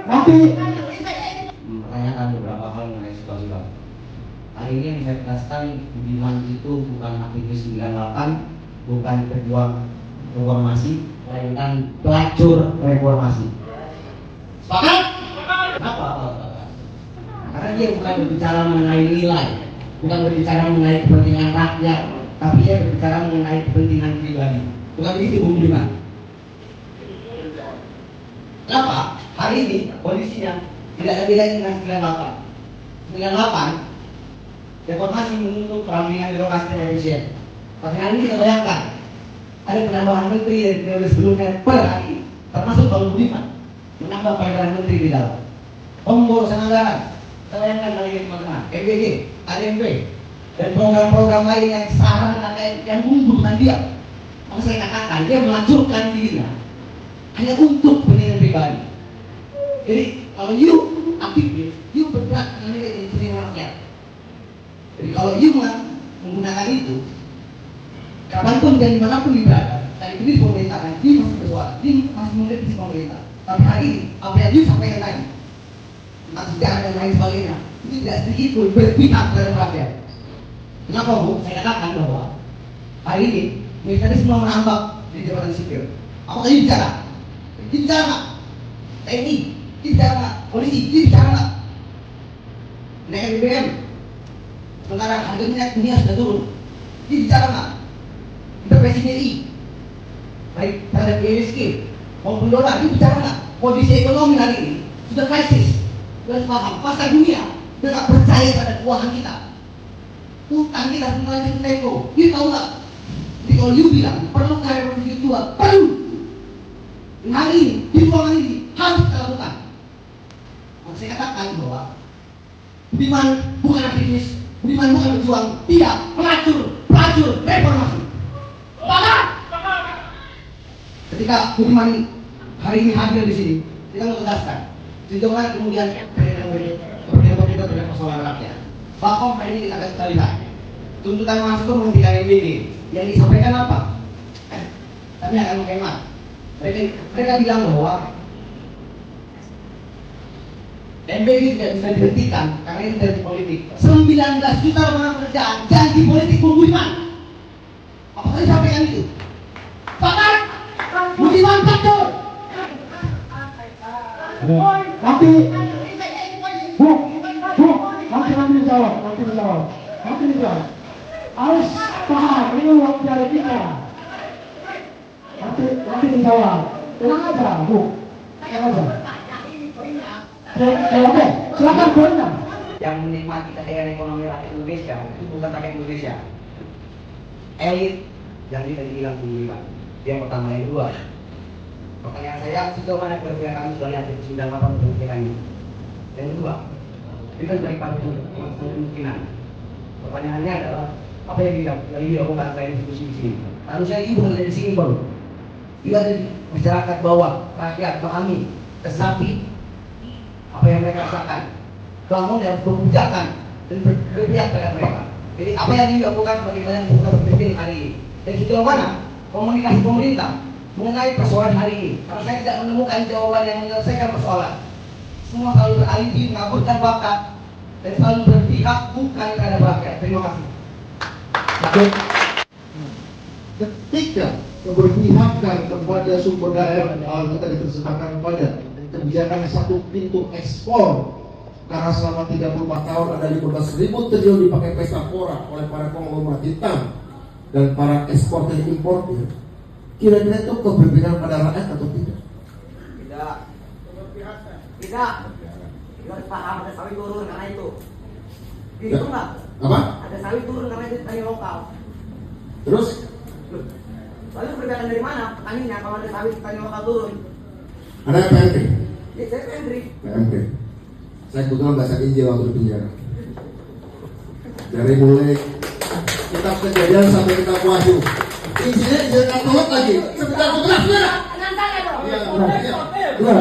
Nanti menanyakan beberapa hal mengenai situasi Bang. Hari ini saya tegaskan Budiman itu bukan aktivis 98, bukan pejuang reformasi, melainkan pelacur reformasi. Sepakat? Kenapa? Karena dia bukan berbicara mengenai nilai, bukan berbicara mengenai kepentingan rakyat, tapi dia berbicara mengenai kepentingan pribadi. Bukan begitu Bung Budiman? Kenapa? Hari ini kondisinya tidak ada bedanya dengan 98. 98 reformasi menuntut perampingan birokrasi dan efisien. Tapi hari ini kita bayangkan ada penambahan menteri dari periode sebelumnya per hari, termasuk Bang Budiman menambah peran menteri di dalam pemborosan anggaran. Kita bayangkan lagi teman-teman, MBG, ADMP, dan program-program lain yang saran yang membutuhkan dia. Maka saya katakan dia melacurkan dirinya hanya untuk kepentingan pribadi. Jadi kalau you aktif, you bergerak dengan kepentingan rakyat. Jadi kalau you menggunakan itu, kapanpun dan dimanapun berada, tadi ini pemerintahan, dia masih bersuara, dia masih mengkritisi pemerintah. Tapi hari ini, apa yang you sampaikan tadi, sejarah dan lain sebagainya, itu tidak sedikit pun berpihak terhadap rakyat. Kenapa Bu? Saya katakan bahwa hari ini militerisme menambah di jabatan sipil. Apa tadi bicara? Dia bicara nggak? TNI, dia bicara nggak? Polisi, dia bicara nggak? Naik BBM, sementara harga minyak dunia sudah turun, dia bicara nggak? Intervensi BI, baik terhadap ISG maupun dolar, dia bicara nggak? Kondisi ekonomi hari ini sudah krisis, sudah paham pasar dunia sudah nggak percaya pada keuangan kita, utang kita semuanya nego, dia tahu nggak? Jadi kalau you bilang perlu kaya revolusi kedua, perlu. Hari ini, di ruangan ini harus kita lakukan. Maka saya katakan bahwa Budiman bukan aktivis, Budiman bukan berjuang, tidak pelacur reformasi. Ketika Budiman hari ini hadir di sini, kita menjelaskan sehingga kemudian kita terhadap persoalan rakyat. Bahkan hari ini kita akan lihat tuntutan mahasiswa menghentikan MBG yang disampaikan apa? Kami akan menghemat. Mereka bilang bahwa MBG tidak bisa dihentikan karena itu dari politik. 19 juta lapangan pekerjaan janji politik Budiman. Apa saya sampaikan itu? Pakar Budiman betul. Nanti dijawab. Harus paham ini uang dari kita. Nanti dijawab. Tenang aja, Bu. Tenang aja. Oke, silakan bertanya. Yang menikmati kekayaan ekonomi rakyat Indonesia itu bukan rakyat Indonesia. Elit yang tadi bilang Budiman. Yang pertama, yang kedua. Pertanyaan saya, sejauh mana kerja kami sudah lihat di 98 untuk ini. Yang kedua, kita dari kemungkinan. Pertanyaannya adalah apa yang dilakukan oleh institusi di sini? Harusnya ibu ada di sini baru. Ibu ada di masyarakat bawah, rakyat memahami, tetapi apa yang mereka rasakan, bangun dan berbijakan dan berpihak pada mereka. Jadi apa yang dilakukan bagaimana yang bukan berpikir hari ini? Dan sejauh mana komunikasi pemerintah mengenai persoalan hari ini? Karena saya tidak menemukan jawaban yang menyelesaikan persoalan. Semua selalu beralibi mengaburkan bakat dan selalu berpihak bukan terhadap rakyat. Terima kasih. Ketika keberpihakan kepada sumber daya kita dipersembahkan kepada kebijakan satu pintu ekspor, karena selama 34 tahun ada 15.000 triliun dipakai pesta pora oleh para konglomerat hitam dan para eksportir importir, kira-kira itu keberpihakan pada rakyat atau tidak? Tidak. Harus paham ada sawit turun karena itu. Gitu nggak? Apa? Ada sawit turun karena itu petani lokal. Terus? Lalu perbedaan dari mana petaninya kalau ada sawit petani lokal turun? Ada PMP? Ya, saya PMP. Saya kebetulan bahasa Injil waktu di penjara. Dari mulai kitab Kejadian sampai kitab Wahyu. Injilnya Injil Katolik lagi. Sebentar. Iya,